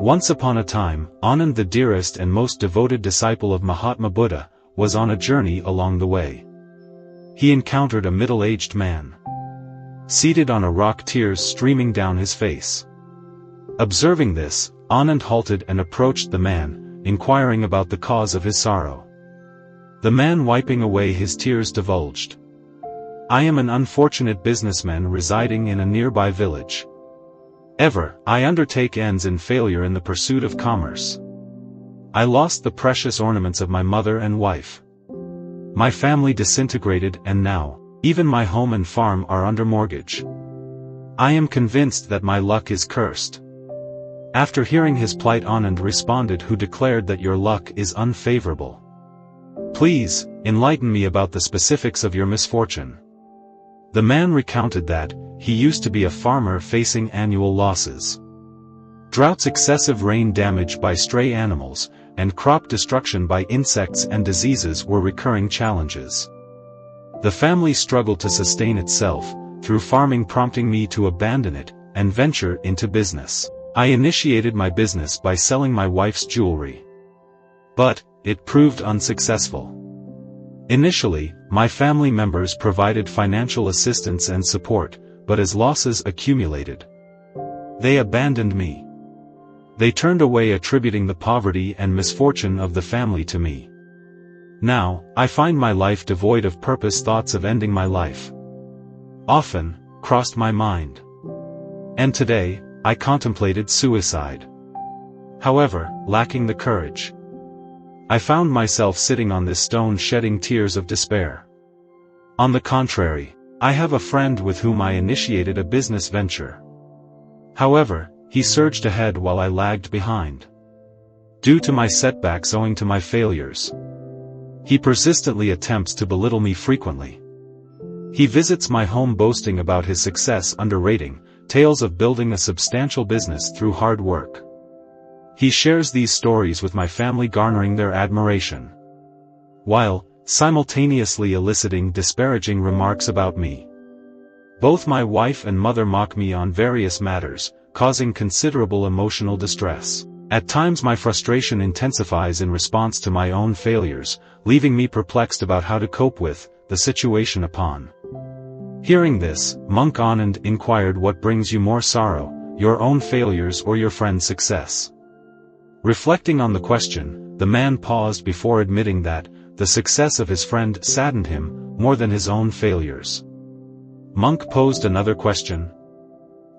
Once upon a time, Anand, the dearest and most devoted disciple of Mahatma Buddha, was on a journey along the way. He encountered a middle-aged man. Seated on a rock, tears streaming down his face. Observing this, Anand halted and approached the man, inquiring about the cause of his sorrow. The man, wiping away his tears, divulged, "I am an unfortunate businessman residing in a nearby village. I undertake ends in failure in the pursuit of commerce. I lost the precious ornaments of my mother and wife. My family disintegrated, and now, even my home and farm are under mortgage. I am convinced that my luck is cursed." After hearing his plight, Anand responded, "Who declared that your luck is unfavorable? Please, enlighten me about the specifics of your misfortune." The man recounted that he used to be a farmer facing annual losses. Droughts, excessive rain, damage by stray animals, and crop destruction by insects and diseases were recurring challenges. The family struggled to sustain itself through farming, prompting me to abandon it and venture into business. I initiated my business by selling my wife's jewelry. But it proved unsuccessful. Initially, my family members provided financial assistance and support, but as losses accumulated, they abandoned me. They turned away, attributing the poverty and misfortune of the family to me. Now, I find my life devoid of purpose. Thoughts of ending my life often crossed my mind. And today, I contemplated suicide. However, lacking the courage, I found myself sitting on this stone shedding tears of despair. On the contrary, I have a friend with whom I initiated a business venture. However, he surged ahead while I lagged behind. Due to my setbacks owing to my failures, he persistently attempts to belittle me frequently. He visits my home boasting about his success, underrating tales of building a substantial business through hard work. He shares these stories with my family, garnering their admiration, while simultaneously eliciting disparaging remarks about me. Both my wife and mother mock me on various matters, causing considerable emotional distress. At times my frustration intensifies in response to my own failures, leaving me perplexed about how to cope with the situation. Upon hearing this, Monk Anand inquired, "What brings you more sorrow, your own failures or your friend's success?" Reflecting on the question, the man paused before admitting that the success of his friend saddened him more than his own failures. Monk posed another question.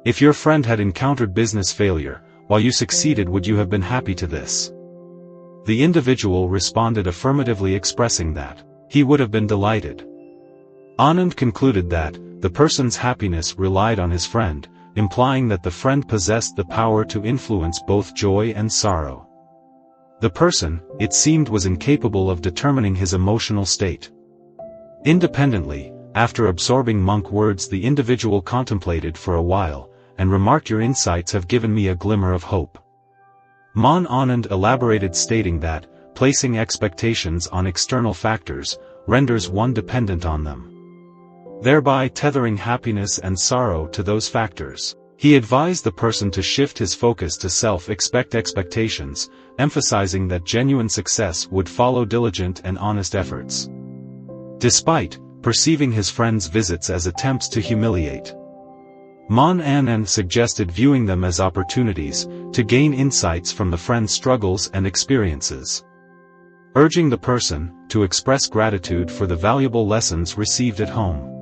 "If your friend had encountered business failure, while you succeeded, would you have been happy to this?" The individual responded affirmatively, expressing that he would have been delighted. Anand concluded that the person's happiness relied on his friend, implying that the friend possessed the power to influence both joy and sorrow. The person, it seemed, was incapable of determining his emotional state. Independently, after absorbing Monk's words, the individual contemplated for a while, and remarked, "Your insights have given me a glimmer of hope." Mon Anand elaborated, stating that placing expectations on external factors renders one dependent on them, thereby tethering happiness and sorrow to those factors. He advised the person to shift his focus to expectations, emphasizing that genuine success would follow diligent and honest efforts, despite perceiving his friend's visits as attempts to humiliate. Mon Anand suggested viewing them as opportunities to gain insights from the friend's struggles and experiences, urging the person to express gratitude for the valuable lessons received at home.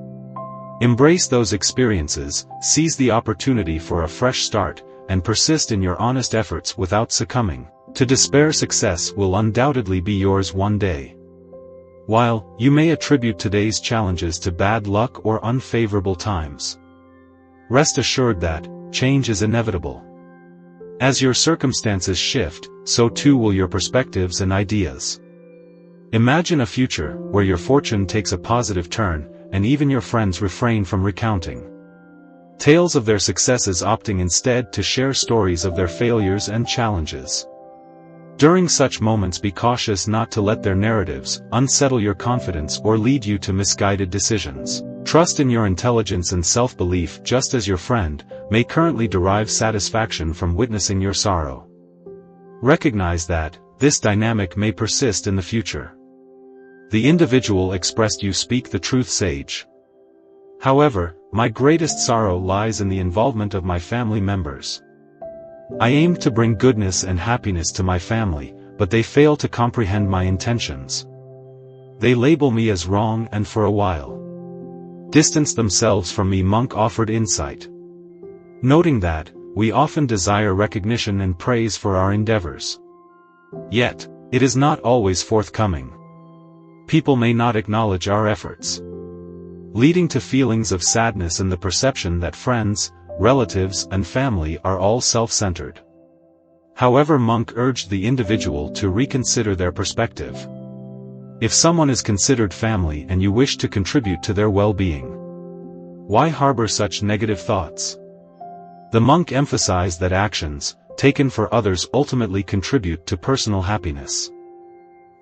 Embrace those experiences, seize the opportunity for a fresh start, and persist in your honest efforts without succumbing to despair. Success will undoubtedly be yours one day. While you may attribute today's challenges to bad luck or unfavorable times, rest assured that change is inevitable. As your circumstances shift, so too will your perspectives and ideas. Imagine a future where your fortune takes a positive turn, and even your friends refrain from recounting tales of their successes, opting instead to share stories of their failures and challenges. During such moments, be cautious not to let their narratives unsettle your confidence or lead you to misguided decisions. Trust in your intelligence and self-belief, just as your friend may currently derive satisfaction from witnessing your sorrow. Recognize that this dynamic may persist in the future. The individual expressed, "You speak the truth, sage. However, my greatest sorrow lies in the involvement of my family members. I aim to bring goodness and happiness to my family, but they fail to comprehend my intentions. They label me as wrong and for a while distance themselves from me." Monk offered insight, noting that we often desire recognition and praise for our endeavors. Yet, it is not always forthcoming. People may not acknowledge our efforts, leading to feelings of sadness and the perception that friends, relatives, and family are all self-centered. However, Monk urged the individual to reconsider their perspective. If someone is considered family and you wish to contribute to their well-being, why harbor such negative thoughts? The monk emphasized that actions, taken for others, ultimately contribute to personal happiness.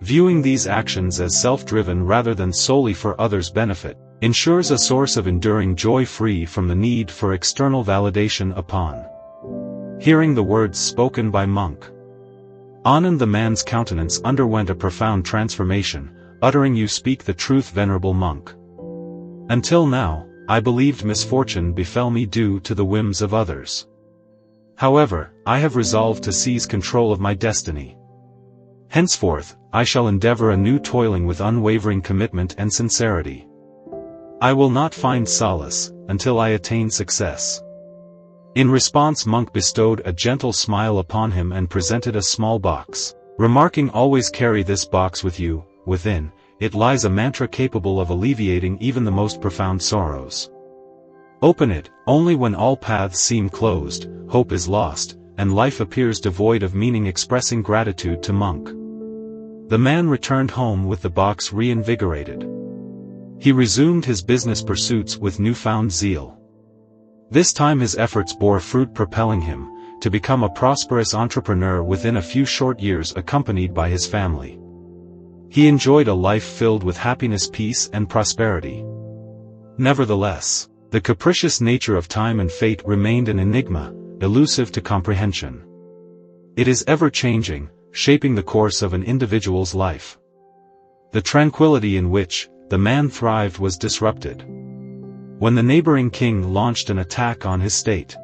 Viewing these actions as self-driven rather than solely for others' benefit, ensures a source of enduring joy free from the need for external validation. Upon hearing the words spoken by Monk, Anand, the man's countenance underwent a profound transformation, uttering, "You speak the truth, venerable monk. Until now, I believed misfortune befell me due to the whims of others. However, I have resolved to seize control of my destiny. Henceforth, I shall endeavor anew, toiling with unwavering commitment and sincerity. I will not find solace until I attain success." In response, Monk bestowed a gentle smile upon him and presented a small box, remarking, "Always carry this box with you. Within it lies a mantra capable of alleviating even the most profound sorrows. Open it only when all paths seem closed, hope is lost, and life appears devoid of meaning." Expressing gratitude to Monk, the man returned home with the box reinvigorated. He resumed his business pursuits with newfound zeal. This time his efforts bore fruit, propelling him to become a prosperous entrepreneur within a few short years, accompanied by his family. He enjoyed a life filled with happiness, peace, and prosperity. Nevertheless, the capricious nature of time and fate remained an enigma, elusive to comprehension. It is ever-changing, shaping the course of an individual's life. The tranquility in which the man thrived was disrupted when the neighboring king launched an attack on his state.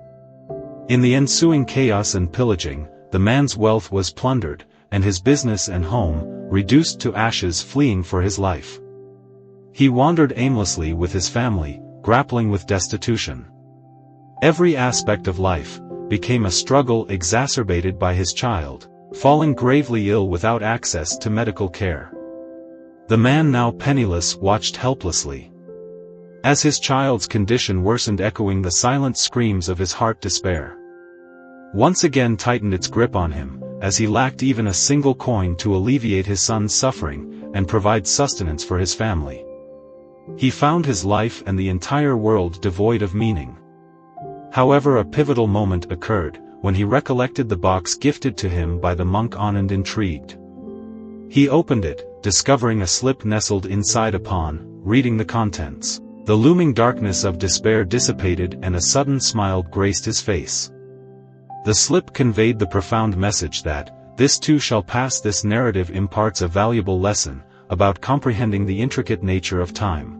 In the ensuing chaos and pillaging, the man's wealth was plundered, and his business and home reduced to ashes, fleeing for his life. He wandered aimlessly with his family, grappling with destitution. Every aspect of life became a struggle, exacerbated by his child falling gravely ill without access to medical care. The man, now penniless, watched helplessly as his child's condition worsened, echoing the silent screams of his heart. Despair once again tightened its grip on him, as he lacked even a single coin to alleviate his son's suffering and provide sustenance for his family. He found his life and the entire world devoid of meaning. However, a pivotal moment occurred, when he recollected the box gifted to him by the monk Anand. Intrigued, he opened it, discovering a slip nestled inside. Upon reading the contents, the looming darkness of despair dissipated and a sudden smile graced his face. The slip conveyed the profound message that, "This too shall pass." This narrative imparts a valuable lesson about comprehending the intricate nature of time,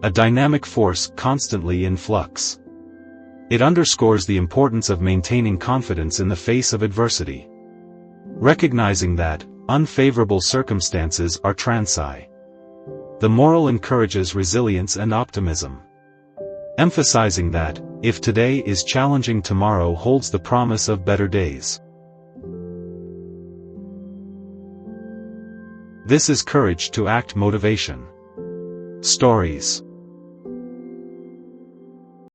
a dynamic force constantly in flux. It underscores the importance of maintaining confidence in the face of adversity, recognizing that unfavorable circumstances are transient. The moral encourages resilience and optimism, emphasizing that, if today is challenging, tomorrow holds the promise of better days. This is Courage to Act Motivation Stories.